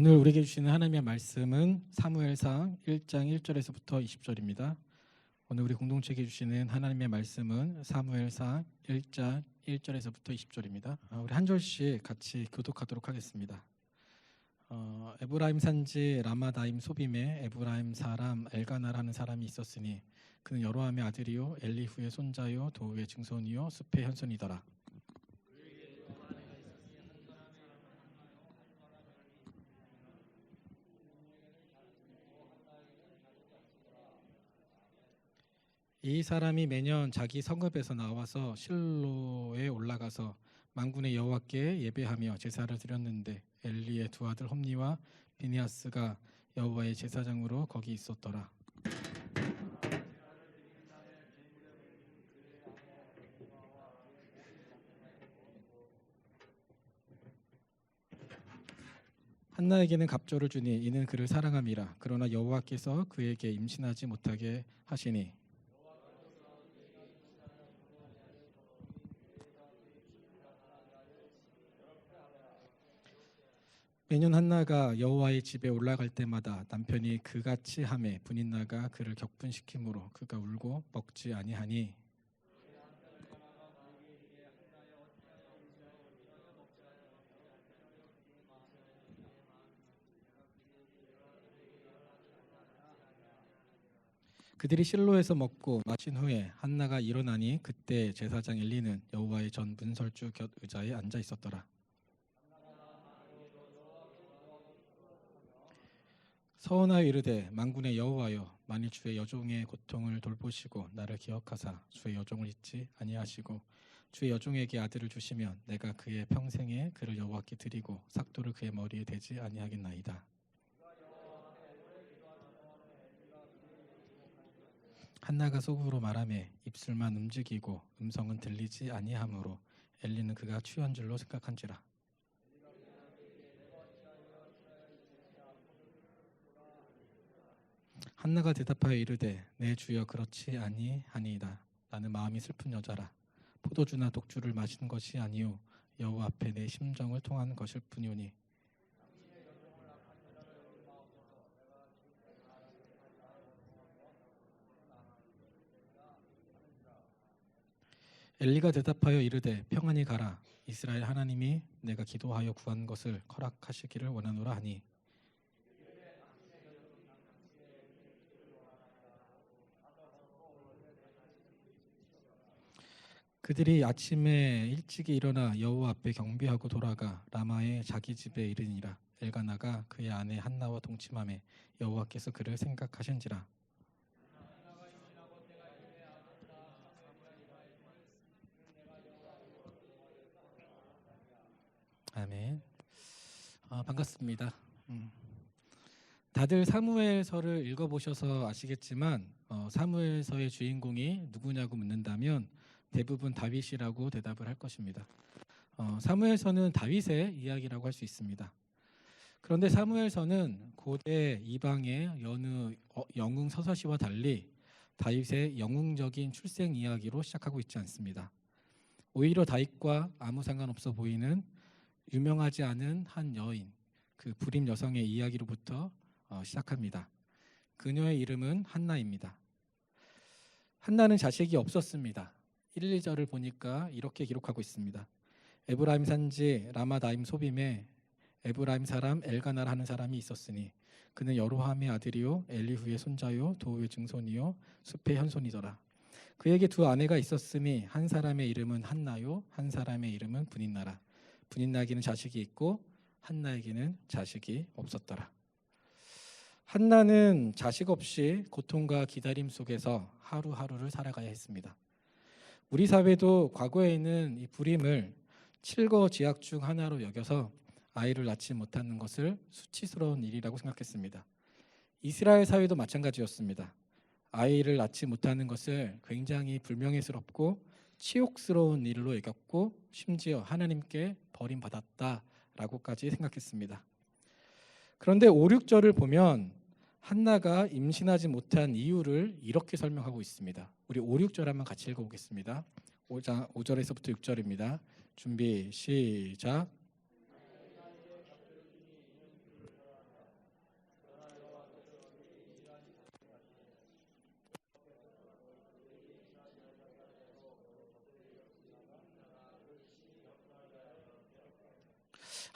오늘 우리에게 주시는 하나님의 말씀은 사무엘상 1장 1절에서부터 20절입니다. 오늘 우리 공동체에게 주시는 하나님의 말씀은 사무엘상 1장 1절에서부터 20절입니다. 우리 한 절씩 같이 교독하도록 하겠습니다. 에브라임 산지 라마다임 소빔에 에브라임 사람 엘가나라는 사람이 있었으니 그는 여로함의 아들이요 엘리후의 손자요 도우의 증손이요 숲의 현손이더라. 이 사람이 매년 자기 성읍에서 나와서 실로에 올라가서 만군의 여호와께 예배하며 제사를 드렸는데 엘리의 두 아들 홈니와 비니아스가 여호와의 제사장으로 거기 있었더라. 한나에게는 갑조를 주니 이는 그를 사랑함이라. 그러나 여호와께서 그에게 임신하지 못하게 하시니 매년 한나가 여호와의 집에 올라갈 때마다 남편이 그같이 하매 분인나가 그를 격분시키므로 그가 울고 먹지 아니하니 그들이 실로에서 먹고 마신 후에 한나가 일어나니 그때 제사장 엘리는 여호와의 전 문설주 곁 의자에 앉아 있었더라. 서원하여 이르되 만군의 여호와여 만일 주의 여종의 고통을 돌보시고 나를 기억하사 주의 여종을 잊지 아니하시고 주의 여종에게 아들을 주시면 내가 그의 평생에 그를 여호와께 드리고 삭도를 그의 머리에 대지 아니하겠나이다. 한나가 속으로 말하매 입술만 움직이고 음성은 들리지 아니하므로 엘리는 그가 취한 줄로 생각한지라. 한나가 대답하여 이르되 내 주여 그렇지 아니하니이다. 나는 마음이 슬픈 여자라. 포도주나 독주를 마시는 것이 아니요 여호와 앞에 내 심정을 통하는 것일 뿐이오니. 엘리가 대답하여 이르되 평안히 가라. 이스라엘 하나님이 내가 기도하여 구한 것을 허락하시기를 원하노라 하니 그들이 아침에 일찍이 일어나 여호와 앞에 경배하고 돌아가 라마의 자기 집에 이르니라. 엘가나가 그의 아내 한나와 동침하매 여호와께서 그를 생각하신지라. 아멘. 반갑습니다. 다들 사무엘서를 읽어보셔서 아시겠지만 사무엘서의 주인공이 누구냐고 묻는다면 대부분 다윗이라고 대답을 할 것입니다. 사무엘서는 다윗의 이야기라고 할 수 있습니다. 그런데 사무엘서는 고대 이방의 여느 영웅 서사시와 달리 다윗의 영웅적인 출생 이야기로 시작하고 있지 않습니다. 오히려 다윗과 아무 상관없어 보이는 유명하지 않은 한 여인, 그 불임 여성의 이야기로부터 시작합니다. 그녀의 이름은 한나입니다. 한나는 자식이 없었습니다. 1, 2절을 보니까 이렇게 기록하고 있습니다. 에브라임 산지 라마다임 소빔에 에브라임 사람 엘가나라 하는 사람이 있었으니 그는 여로함의 아들이요 엘리후의 손자요 도우의 증손이요 숲의 현손이더라. 그에게 두 아내가 있었으니 한 사람의 이름은 한나요 한 사람의 이름은 분인나라. 분인나에게는 자식이 있고 한나에게는 자식이 없었더라. 한나는 자식 없이 고통과 기다림 속에서 하루하루를 살아가야 했습니다. 우리 사회도 과거에는 이 불임을 칠거지약 중 하나로 여겨서 아이를 낳지 못하는 것을 수치스러운 일이라고 생각했습니다. 이스라엘 사회도 마찬가지였습니다. 아이를 낳지 못하는 것을 굉장히 불명예스럽고 치욕스러운 일로 여겼고 심지어 하나님께 버림받았다라고까지 생각했습니다. 그런데 5, 6절을 보면 한나가 임신하지 못한 이유를 이렇게 설명하고 있습니다. 우리 5, 6절 한번 같이 읽어보겠습니다. 5절에서부터 6절입니다. 준비 시작.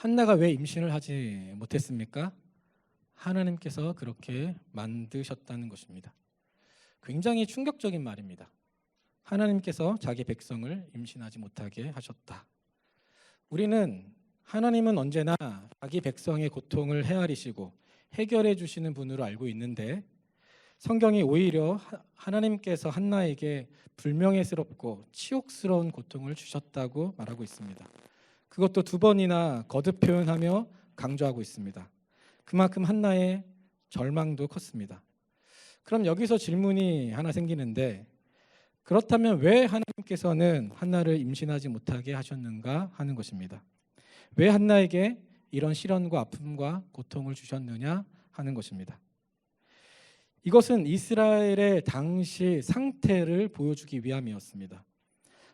한나가 왜 임신을 하지 못했습니까? 하나님께서 그렇게 만드셨다는 것입니다. 굉장히 충격적인 말입니다. 하나님께서 자기 백성을 임신하지 못하게 하셨다. 우리는 하나님은 언제나 자기 백성의 고통을 헤아리시고 해결해 주시는 분으로 알고 있는데, 성경이 오히려 하나님께서 한나에게 불명예스럽고 치욕스러운 고통을 주셨다고 말하고 있습니다. 그것도 2번이나 거듭 표현하며 강조하고 있습니다. 그만큼 한나의 절망도 컸습니다. 그럼 여기서 질문이 하나 생기는데, 그렇다면 왜 하나님께서는 한나를 임신하지 못하게 하셨는가 하는 것입니다. 왜 한나에게 이런 시련과 아픔과 고통을 주셨느냐 하는 것입니다. 이것은 이스라엘의 당시 상태를 보여주기 위함이었습니다.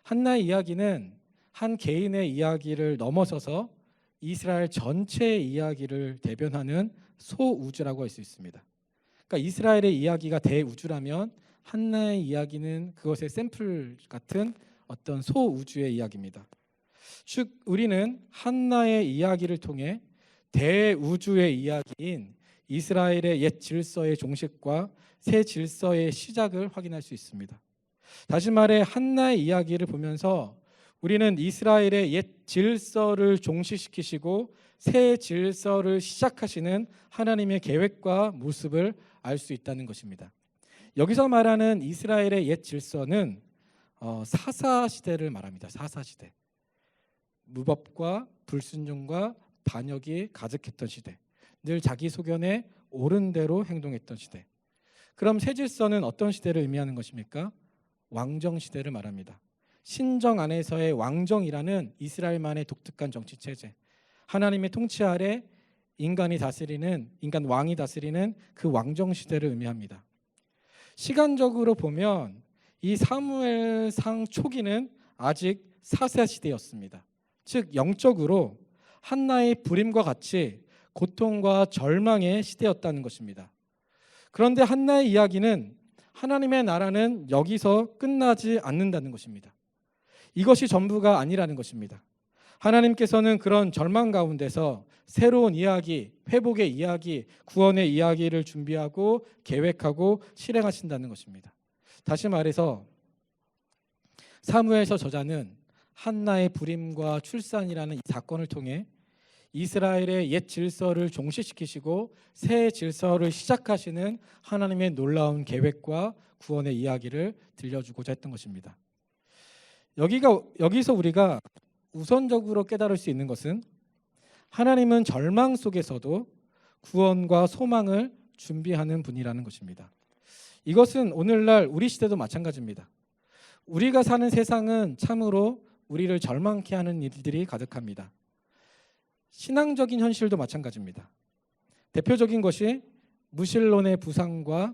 한나의 이야기는 한 개인의 이야기를 넘어서서 이스라엘 전체의 이야기를 대변하는 소우주라고 할 수 있습니다. 그러니까 이스라엘의 이야기가 대우주라면 한나의 이야기는 그것의 샘플 같은 어떤 소우주의 이야기입니다. 즉 우리는 한나의 이야기를 통해 대우주의 이야기인 이스라엘의 옛 질서의 종식과 새 질서의 시작을 확인할 수 있습니다. 다시 말해 한나의 이야기를 보면서 우리는 이스라엘의 옛 질서를 종식시키시고 새 질서를 시작하시는 하나님의 계획과 모습을 알 수 있다는 것입니다. 여기서 말하는 이스라엘의 옛 질서는 사사시대를 말합니다. 사사시대. 무법과 불순종과 반역이 가득했던 시대. 늘 자기 소견에 옳은 대로 행동했던 시대. 그럼 새 질서는 어떤 시대를 의미하는 것입니까? 왕정 시대를 말합니다. 신정 안에서의 왕정이라는 이스라엘만의 독특한 정치 체제. 하나님의 통치 아래 인간 왕이 다스리는 그 왕정 시대를 의미합니다. 시간적으로 보면 이 사무엘상 초기는 아직 사사 시대였습니다. 즉 영적으로 한나의 불임과 같이 고통과 절망의 시대였다는 것입니다. 그런데 한나의 이야기는 하나님의 나라는 여기서 끝나지 않는다는 것입니다. 이것이 전부가 아니라는 것입니다. 하나님께서는 그런 절망 가운데서 새로운 이야기, 회복의 이야기, 구원의 이야기를 준비하고 계획하고 실행하신다는 것입니다. 다시 말해서 사무엘서 저자는 한나의 불임과 출산이라는 이 사건을 통해 이스라엘의 옛 질서를 종식시키시고 새 질서를 시작하시는 하나님의 놀라운 계획과 구원의 이야기를 들려주고자 했던 것입니다. 여기서 우리가 우선적으로 깨달을 수 있는 것은 하나님은 절망 속에서도 구원과 소망을 준비하는 분이라는 것입니다. 이것은 오늘날 우리 시대도 마찬가지입니다. 우리가 사는 세상은 참으로 우리를 절망케 하는 일들이 가득합니다. 신앙적인 현실도 마찬가지입니다. 대표적인 것이 무신론의 부상과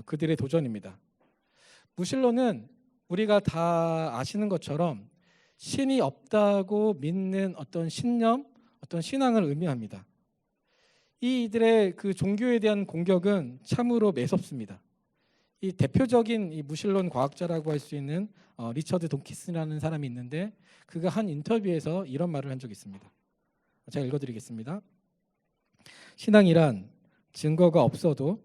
그들의 도전입니다. 무신론은 우리가 다 아시는 것처럼 신이 없다고 믿는 어떤 신념, 어떤 신앙을 의미합니다. 이들의 그 종교에 대한 공격은 참으로 매섭습니다. 이 대표적인 이 무신론 과학자라고 할 수 있는 리처드 돈키스라는 사람이 있는데, 그가 한 인터뷰에서 이런 말을 한 적이 있습니다. 제가 읽어드리겠습니다. 신앙이란 증거가 없어도,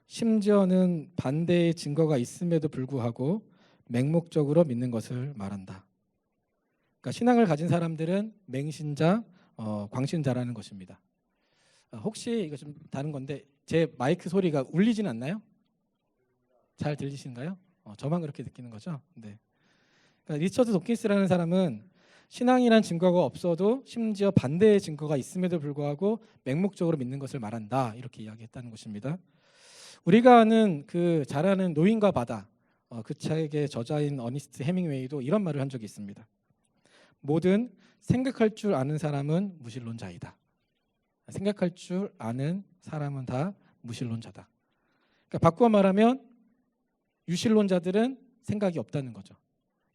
심지어는 반대의 증거가 있음에도 불구하고 맹목적으로 믿는 것을 말한다. 그러니까 신앙을 가진 사람들은 맹신자, 광신자라는 것입니다. 혹시 이거 좀 다른 건데 제 마이크 소리가 울리진 않나요? 잘 들리신가요? 저만 그렇게 느끼는 거죠? 네. 그러니까 리처드 도킨스라는 사람은 신앙이란 증거가 없어도 심지어 반대의 증거가 있음에도 불구하고 맹목적으로 믿는 것을 말한다, 이렇게 이야기했다는 것입니다. 우리가 아는 그 잘 아는 노인과 바다, 그 책의 저자인 어니스트 해밍웨이도 이런 말을 한 적이 있습니다. 모든 생각할 줄 아는 사람은 무신론자이다. 생각할 줄 아는 사람은 다 무신론자다. 그러니까 바꾸어 말하면 유신론자들은 생각이 없다는 거죠.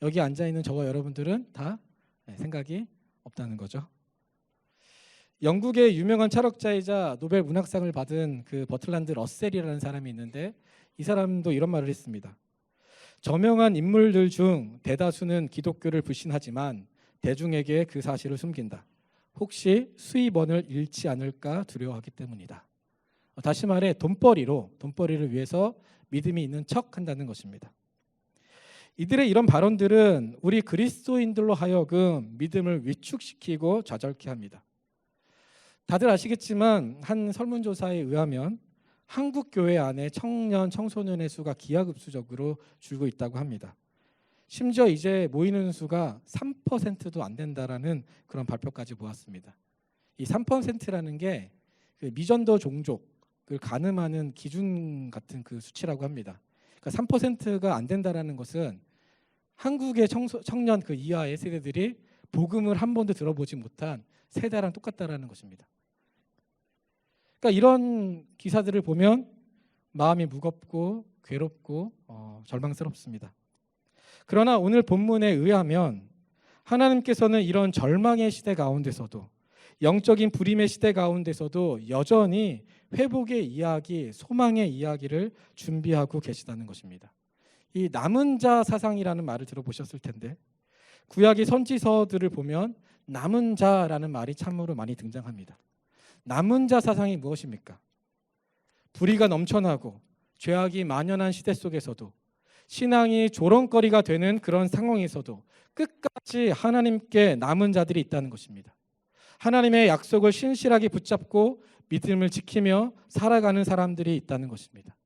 여기 앉아있는 저와 여러분들은 다 생각이 없다는 거죠. 영국의 유명한 철학자이자 노벨 문학상을 받은 그 버틀란드 러셀이라는 사람이 있는데, 이 사람도 이런 말을 했습니다. 저명한 인물들 중 대다수는 기독교를 불신하지만 대중에게 그 사실을 숨긴다. 혹시 수입원을 잃지 않을까 두려워하기 때문이다. 다시 말해 돈벌이를 위해서 믿음이 있는 척한다는 것입니다. 이들의 이런 발언들은 우리 그리스도인들로 하여금 믿음을 위축시키고 좌절케 합니다. 다들 아시겠지만 한 설문조사에 의하면 한국 교회 안에 청년, 청소년의 수가 기하급수적으로 줄고 있다고 합니다. 심지어 이제 모이는 수가 3%도 안 된다라는 그런 발표까지 모았습니다. 이 3%라는 게 그 미전도 종족을 가늠하는 기준 같은 그 수치라고 합니다. 그러니까 3%가 안 된다라는 것은 한국의 청년 그 이하의 세대들이 복음을 한 번도 들어보지 못한 세대랑 똑같다라는 것입니다. 그러니까 이런 기사들을 보면 마음이 무겁고 괴롭고 절망스럽습니다. 그러나 오늘 본문에 의하면 하나님께서는 이런 절망의 시대 가운데서도 영적인 불임의 시대 가운데서도 여전히 회복의 이야기, 소망의 이야기를 준비하고 계시다는 것입니다. 이 남은 자 사상이라는 말을 들어보셨을 텐데 구약의 선지서들을 보면 남은 자라는 말이 참으로 많이 등장합니다. 남은 자 사상이 무엇입니까? 불의가 넘쳐나고 죄악이 만연한 시대 속에서도 신앙이 조롱거리가 되는 그런 상황에서도 끝까지 하나님께 남은 자들이 있다는 것입니다. 하나님의 약속을 신실하게 붙잡고 믿음을 지키며 살아가는 사람들이 있다는 것입니다.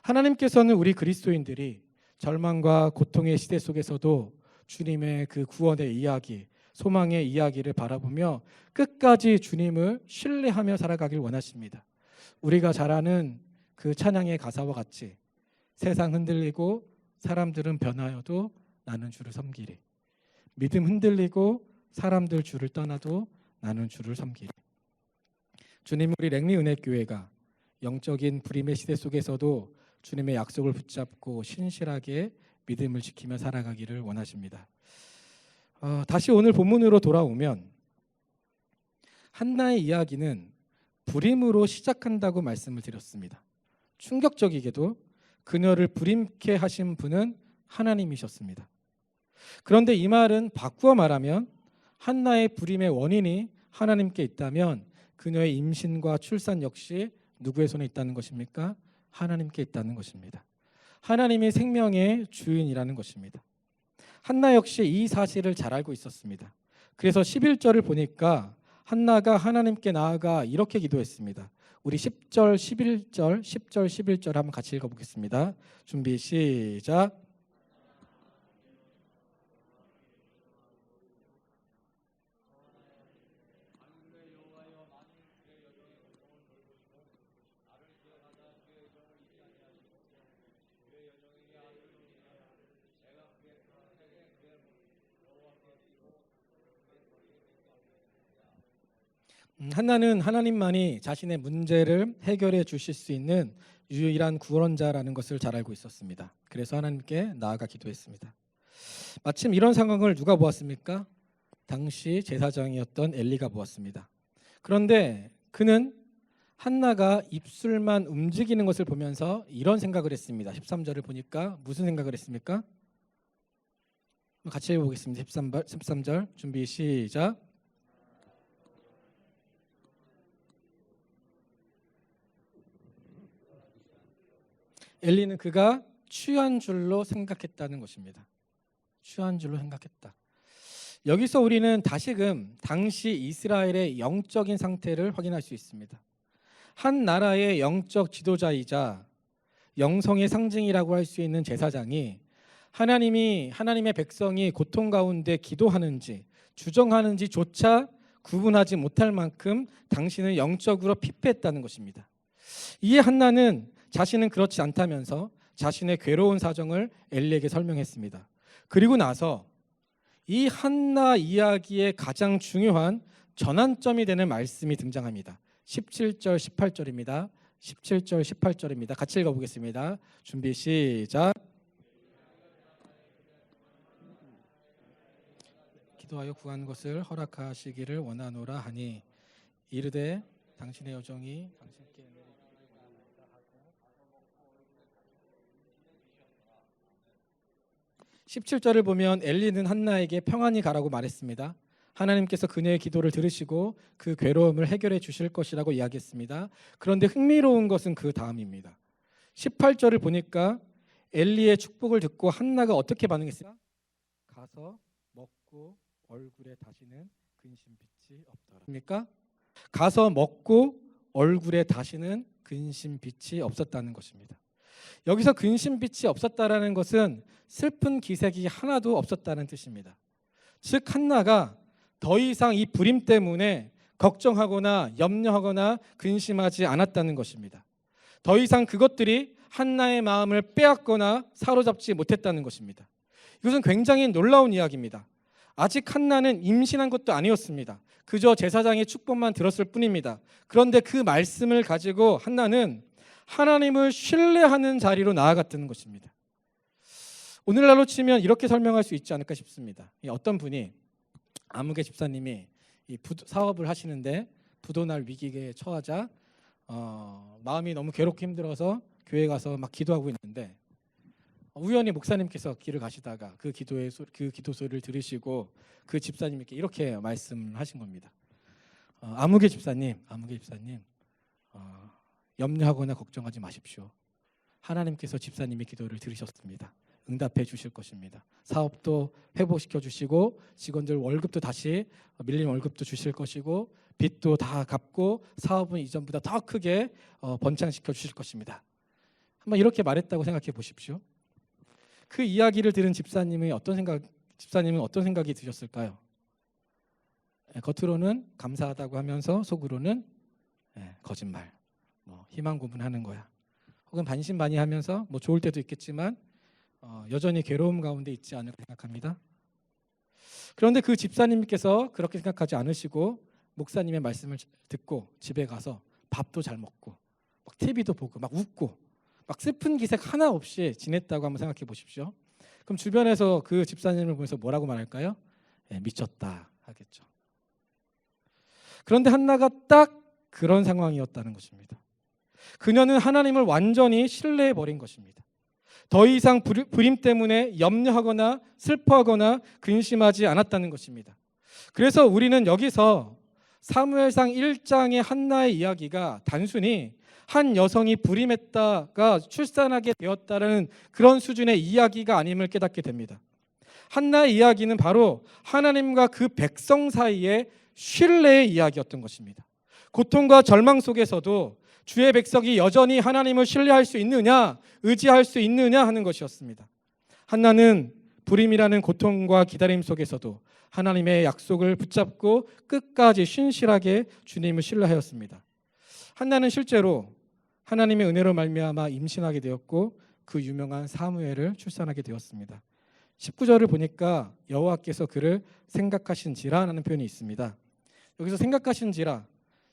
하나님께서는 우리 그리스도인들이 절망과 고통의 시대 속에서도 주님의 그 구원의 이야기, 소망의 이야기를 바라보며 끝까지 주님을 신뢰하며 살아가길 원하십니다. 우리가 잘 아는 그 찬양의 가사와 같이 세상 흔들리고 사람들은 변하여도 나는 주를 섬기리. 믿음 흔들리고 사람들 주를 떠나도 나는 주를 섬기리. 주님, 우리 랭리 은혜교회가 영적인 불임의 시대 속에서도 주님의 약속을 붙잡고 신실하게 믿음을 지키며 살아가기를 원하십니다. 다시 오늘 본문으로 돌아오면 한나의 이야기는 불임으로 시작한다고 말씀을 드렸습니다. 충격적이게도 그녀를 불임케 하신 분은 하나님이셨습니다. 그런데 이 말은 바꾸어 말하면 한나의 불임의 원인이 하나님께 있다면 그녀의 임신과 출산 역시 누구의 손에 있다는 것입니까? 하나님께 있다는 것입니다. 하나님이 생명의 주인이라는 것입니다. 한나 역시 이 사실을 잘 알고 있었습니다. 그래서 11절을 보니까 한나가 하나님께 나아가 이렇게 기도했습니다. 우리 10절, 11절 한번 같이 읽어보겠습니다. 준비 시작. 한나는 하나님만이 자신의 문제를 해결해 주실 수 있는 유일한 구원자라는 것을 잘 알고 있었습니다. 그래서 하나님께 나아가 기도했습니다. 마침 이런 상황을 누가 보았습니까? 당시 제사장이었던 엘리가 보았습니다. 그런데 그는 한나가 입술만 움직이는 것을 보면서 이런 생각을 했습니다. 13절을 보니까 무슨 생각을 했습니까? 같이 해보겠습니다. 13절 준비 시작. 엘리는 그가 취한 줄로 생각했다는 것입니다. 취한 줄로 생각했다. 여기서 우리는 다시금 당시 이스라엘의 영적인 상태를 확인할 수 있습니다. 한 나라의 영적 지도자이자 영성의 상징이라고 할 수 있는 제사장이 하나님의 백성이 고통 가운데 기도하는지 주정하는지조차 구분하지 못할 만큼 당신은 영적으로 피폐했다는 것입니다. 이에 한나는 자신은 그렇지 않다면서 자신의 괴로운 사정을 엘리에게 설명했습니다. 그리고 나서 이 한나 이야기의 가장 중요한 전환점이 되는 말씀이 등장합니다. 17절, 18절입니다. 17절, 18절입니다. 같이 읽어보겠습니다. 준비 시작. 기도하여 구한 것을 허락하시기를 원하노라 하니 이르되 당신의 여종이 당신께 17절을 보면 엘리는 한나에게 평안히 가라고 말했습니다. 하나님께서 그녀의 기도를 들으시고 그 괴로움을 해결해 주실 것이라고 이야기했습니다. 그런데 흥미로운 것은 그 다음입니다. 18절을 보니까 엘리의 축복을 듣고 한나가 어떻게 반응했어요? 가서 먹고 얼굴에 다시는 근심빛이 없더라. 가서 먹고 얼굴에 다시는 근심빛이 없었다는 것입니다. 여기서 근심빛이 없었다라는 것은 슬픈 기색이 하나도 없었다는 뜻입니다. 즉 한나가 더 이상 이 불임 때문에 걱정하거나 염려하거나 근심하지 않았다는 것입니다. 더 이상 그것들이 한나의 마음을 빼앗거나 사로잡지 못했다는 것입니다. 이것은 굉장히 놀라운 이야기입니다. 아직 한나는 임신한 것도 아니었습니다. 그저 제사장의 축복만 들었을 뿐입니다. 그런데 그 말씀을 가지고 한나는 하나님을 신뢰하는 자리로 나아갔다는 것입니다. 오늘날로 치면 이렇게 설명할 수 있지 않을까 싶습니다. 어떤 분이 아무개 집사님이 사업을 하시는데 부도날 위기에 처하자 마음이 너무 괴롭고 힘들어서 교회 가서 막 기도하고 있는데 우연히 목사님께서 길을 가시다가 그 기도 소리를 들으시고 그 집사님께 이렇게 말씀하신 겁니다. 아무개 집사님, 염려하거나 걱정하지 마십시오. 하나님께서 집사님의 기도를 들으셨습니다. 응답해 주실 것입니다. 사업도 회복시켜 주시고 직원들 월급도 다시 밀린 월급도 주실 것이고 빚도 다 갚고 사업은 이전보다 더 크게 번창시켜 주실 것입니다. 한번 이렇게 말했다고 생각해 보십시오. 그 이야기를 들은 집사님은 어떤 생각이 드셨을까요? 겉으로는 감사하다고 하면서 속으로는 거짓말, 희망 고문하는 거야. 혹은 반신반의하면서 좋을 때도 있겠지만 여전히 괴로움 가운데 있지 않을까 생각합니다. 그런데 그 집사님께서 그렇게 생각하지 않으시고 목사님의 말씀을 듣고 집에 가서 밥도 잘 먹고 막 TV도 보고 막 웃고 막 슬픈 기색 하나 없이 지냈다고 한번 생각해 보십시오. 그럼 주변에서 그 집사님을 보면서 뭐라고 말할까요? 미쳤다 하겠죠. 그런데 한나가 딱 그런 상황이었다는 것입니다. 그녀는 하나님을 완전히 신뢰해 버린 것입니다. 더 이상 불임 때문에 염려하거나 슬퍼하거나 근심하지 않았다는 것입니다. 그래서 우리는 여기서 사무엘상 1장의 한나의 이야기가 단순히 한 여성이 불임했다가 출산하게 되었다는 그런 수준의 이야기가 아님을 깨닫게 됩니다. 한나의 이야기는 바로 하나님과 그 백성 사이의 신뢰의 이야기였던 것입니다. 고통과 절망 속에서도 주의 백성이 여전히 하나님을 신뢰할 수 있느냐, 의지할 수 있느냐 하는 것이었습니다. 한나는 불임이라는 고통과 기다림 속에서도 하나님의 약속을 붙잡고 끝까지 신실하게 주님을 신뢰하였습니다. 한나는 실제로 하나님의 은혜로 말미암아 임신하게 되었고 그 유명한 사무엘을 출산하게 되었습니다. 19절을 보니까 여호와께서 그를 생각하신지라라는 표현이 있습니다. 여기서 생각하신지라,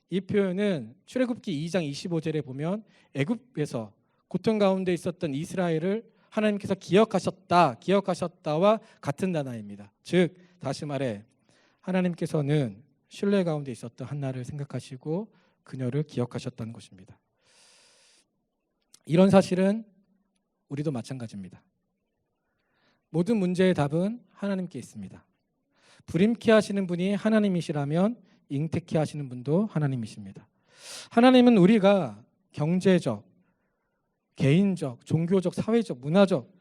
이 표현은 출애굽기 2장 25절에 보면 애굽에서 고통 가운데 있었던 이스라엘을 하나님께서 기억하셨다와 같은 단어입니다. 즉 다시 말해 하나님께서는 신뢰 가운데 있었던 한나를 생각하시고 그녀를 기억하셨다는 것입니다. 이런 사실은 우리도 마찬가지입니다. 모든 문제의 답은 하나님께 있습니다. 불임케 하시는 분이 하나님이시라면 잉태케 하시는 분도 하나님이십니다. 하나님은 우리가 경제적, 개인적, 종교적, 사회적, 문화적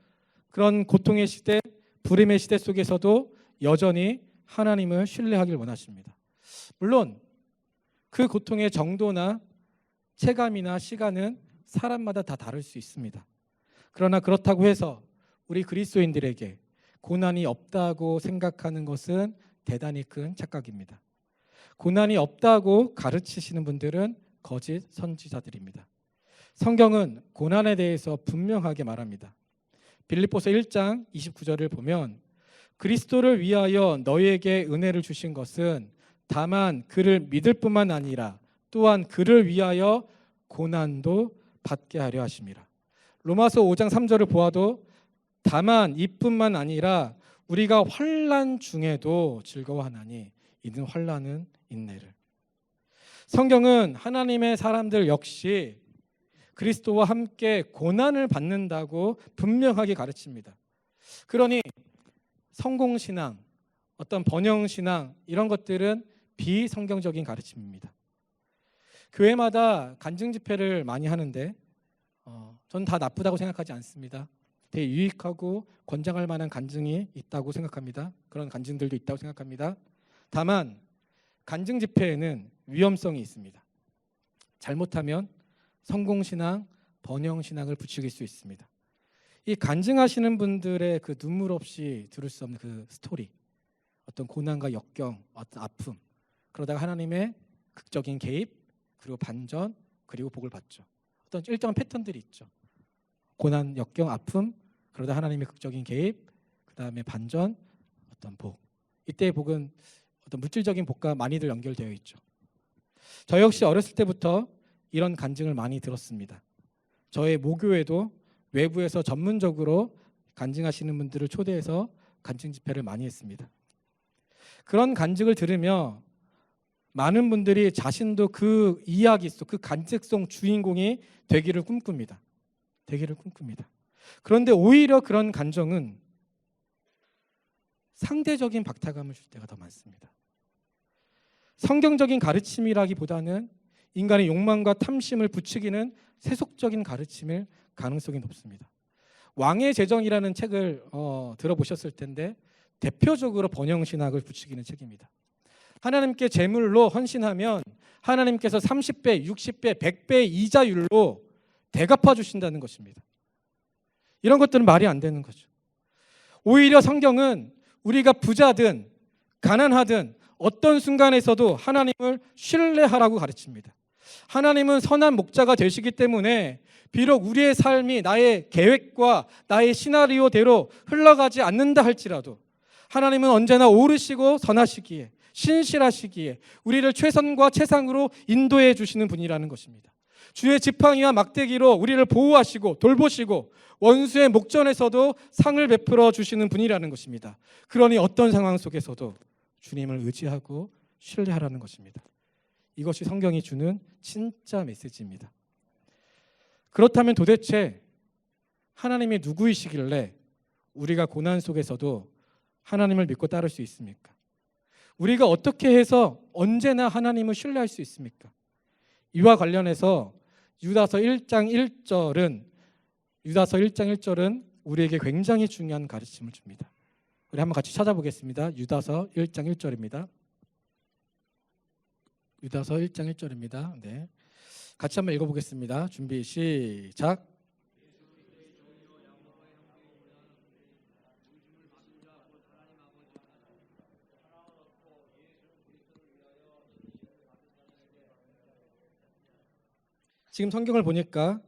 그런 고통의 시대, 불임의 시대 속에서도 여전히 하나님을 신뢰하길 원하십니다. 물론 그 고통의 정도나 체감이나 시간은 사람마다 다 다를 수 있습니다. 그러나 그렇다고 해서 우리 그리스도인들에게 고난이 없다고 생각하는 것은 대단히 큰 착각입니다. 고난이 없다고 가르치시는 분들은 거짓 선지자들입니다. 성경은 고난에 대해서 분명하게 말합니다. 빌립보서 1장 29절을 보면 그리스도를 위하여 너희에게 은혜를 주신 것은 다만 그를 믿을 뿐만 아니라 또한 그를 위하여 고난도 받게 하려 하심이라. 로마서 5장 3절을 보아도 다만 이뿐만 아니라 우리가 환난 중에도 즐거워하나니 이는 환난은 인내를. 성경은 하나님의 사람들 역시 그리스도와 함께 고난을 받는다고 분명하게 가르칩니다. 그러니 성공신앙, 어떤 번영신앙 이런 것들은 비성경적인 가르침입니다. 교회마다 간증 집회를 많이 하는데 저는 다 나쁘다고 생각하지 않습니다. 되게 유익하고 권장할 만한 간증이 있다고 생각합니다. 그런 간증들도 있다고 생각합니다. 다만 간증 집회에는 위험성이 있습니다. 잘못하면 성공신앙, 번영신앙을 부추길 수 있습니다. 이 간증하시는 분들의 그 눈물 없이 들을 수 없는 그 스토리, 어떤 고난과 역경, 어떤 아픔, 그러다가 하나님의 극적인 개입, 그리고 반전, 그리고 복을 받죠. 어떤 일정한 패턴들이 있죠. 고난, 역경, 아픔, 그러다 하나님의 극적인 개입, 그 다음에 반전, 어떤 복. 이때의 복은 어떤 물질적인 복과 많이들 연결되어 있죠. 저 역시 어렸을 때부터 이런 간증을 많이 들었습니다. 저의 모교에도 외부에서 전문적으로 간증하시는 분들을 초대해서 간증 집회를 많이 했습니다. 그런 간증을 들으며 많은 분들이 자신도 그 이야기 속, 그 간증 속 주인공이 되기를 꿈꿉니다. 그런데 오히려 그런 간증은 상대적인 박탈감을 줄 때가 더 많습니다. 성경적인 가르침이라기보다는 인간의 욕망과 탐심을 부추기는 세속적인 가르침일 가능성이 높습니다. 왕의 제정이라는 책을 들어보셨을 텐데 대표적으로 번영신학을 부추기는 책입니다. 하나님께 제물로 헌신하면 하나님께서 30배, 60배, 100배의 이자율로 대갚아 주신다는 것입니다. 이런 것들은 말이 안 되는 거죠. 오히려 성경은 우리가 부자든 가난하든 어떤 순간에서도 하나님을 신뢰하라고 가르칩니다. 하나님은 선한 목자가 되시기 때문에 비록 우리의 삶이 나의 계획과 나의 시나리오대로 흘러가지 않는다 할지라도 하나님은 언제나 옳으시고 선하시기에 신실하시기에 우리를 최선과 최상으로 인도해 주시는 분이라는 것입니다. 주의 지팡이와 막대기로 우리를 보호하시고 돌보시고 원수의 목전에서도 상을 베풀어 주시는 분이라는 것입니다. 그러니 어떤 상황 속에서도 주님을 의지하고 신뢰하라는 것입니다. 이것이 성경이 주는 진짜 메시지입니다. 그렇다면 도대체 하나님이 누구이시길래 우리가 고난 속에서도 하나님을 믿고 따를 수 있습니까? 우리가 어떻게 해서 언제나 하나님을 신뢰할 수 있습니까? 이와 관련해서 유다서 1장 1절은 우리에게 굉장히 중요한 가르침을 줍니다. 우리 한번 같이 찾아보겠습니다. 유다서 1장 1절입니다. 유다서 1장 1절입니다. 네. 같이 한번 읽어보겠습니다. 준비 시작. 지금 성경을 보니까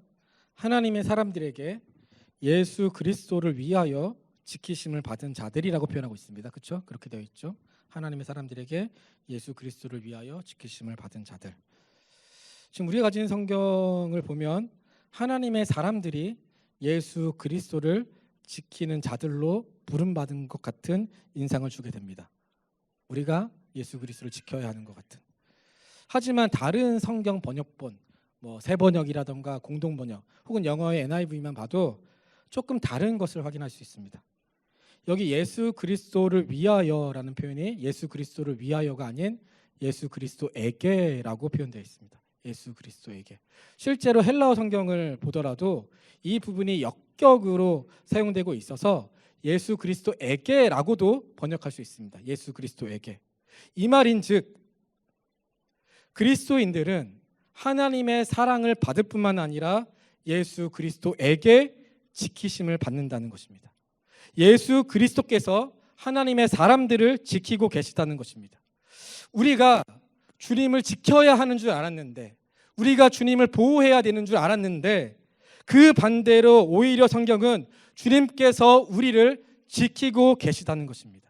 하나님의 사람들에게 예수 그리스도를 위하여 지키심을 받은 자들이라고 표현하고 있습니다. 그렇죠? 그렇게 되어 있죠. 하나님의 사람들에게 예수 그리스도를 위하여 지키심을 받은 자들. 지금 우리가 가진 성경을 보면 하나님의 사람들이 예수 그리스도를 지키는 자들로 부름받은 것 같은 인상을 주게 됩니다. 우리가 예수 그리스도를 지켜야 하는 것 같은. 하지만 다른 성경 번역본, 새번역이라던가 공동번역 혹은 영어의 NIV만 봐도 조금 다른 것을 확인할 수 있습니다. 여기 예수 그리스도를 위하여라는 표현이 예수 그리스도를 위하여가 아닌 예수 그리스도에게라고 표현되어 있습니다. 예수 그리스도에게. 실제로 헬라어 성경을 보더라도 이 부분이 역격으로 사용되고 있어서 예수 그리스도에게라고도 번역할 수 있습니다. 예수 그리스도에게. 이 말인즉 그리스도인들은 하나님의 사랑을 받을 뿐만 아니라 예수 그리스도에게 지키심을 받는다는 것입니다. 예수 그리스도께서 하나님의 사람들을 지키고 계시다는 것입니다. 우리가 주님을 지켜야 하는 줄 알았는데, 우리가 주님을 보호해야 되는 줄 알았는데, 그 반대로 오히려 성경은 주님께서 우리를 지키고 계시다는 것입니다.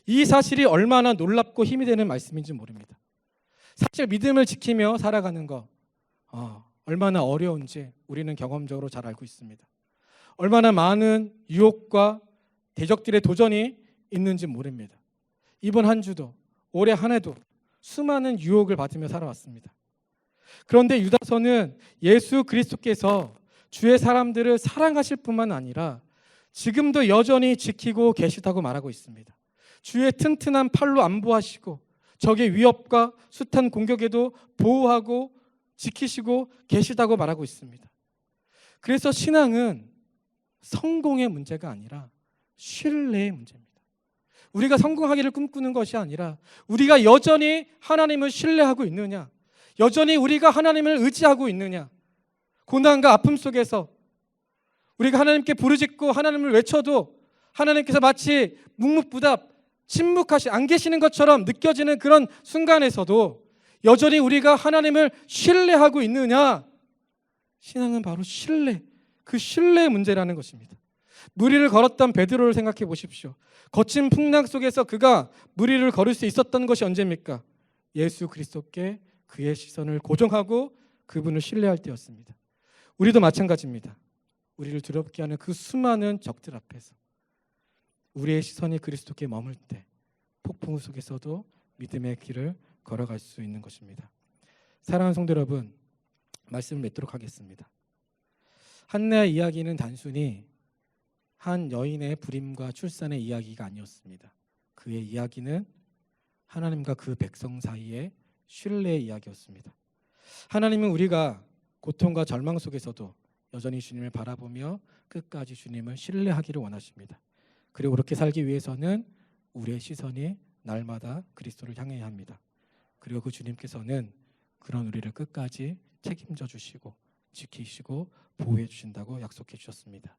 이 사실이 얼마나 놀랍고 힘이 되는 말씀인지 모릅니다. 사실 믿음을 지키며 살아가는 거 얼마나 어려운지 우리는 경험적으로 잘 알고 있습니다. 얼마나 많은 유혹과 대적들의 도전이 있는지 모릅니다. 이번 한 주도 올해 한 해도 수많은 유혹을 받으며 살아왔습니다. 그런데 유다서는 예수 그리스도께서 주의 사람들을 사랑하실 뿐만 아니라 지금도 여전히 지키고 계시다고 말하고 있습니다. 주의 튼튼한 팔로 안보하시고 적의 위협과 숱한 공격에도 보호하고 지키시고 계시다고 말하고 있습니다. 그래서 신앙은 성공의 문제가 아니라 신뢰의 문제입니다. 우리가 성공하기를 꿈꾸는 것이 아니라 우리가 여전히 하나님을 신뢰하고 있느냐, 여전히 우리가 하나님을 의지하고 있느냐, 고난과 아픔 속에서 우리가 하나님께 부르짖고 하나님을 외쳐도 하나님께서 마치 묵묵부답 침묵하시 안 계시는 것처럼 느껴지는 그런 순간에서도 여전히 우리가 하나님을 신뢰하고 있느냐, 신앙은 바로 신뢰, 그 신뢰의 문제라는 것입니다. 물 위를 걸었던 베드로를 생각해 보십시오. 거친 풍랑 속에서 그가 물 위를 걸을 수 있었던 것이 언제입니까? 예수 그리스도께 그의 시선을 고정하고 그분을 신뢰할 때였습니다. 우리도 마찬가지입니다. 우리를 두렵게 하는 그 수많은 적들 앞에서 우리의 시선이 그리스도께 머물 때 폭풍 속에서도 믿음의 길을 걸어갈 수 있는 것입니다. 사랑하는 성도 여러분, 말씀을 맺도록 하겠습니다. 한나의 이야기는 단순히 한 여인의 불임과 출산의 이야기가 아니었습니다. 그의 이야기는 하나님과 그 백성 사이의 신뢰의 이야기였습니다. 하나님은 우리가 고통과 절망 속에서도 여전히 주님을 바라보며 끝까지 주님을 신뢰하기를 원하십니다. 그리고 그렇게 살기 위해서는 우리의 시선이 날마다 그리스도를 향해야 합니다. 그리고 그 주님께서는 그런 우리를 끝까지 책임져 주시고 지키시고 보호해 주신다고 약속해 주셨습니다.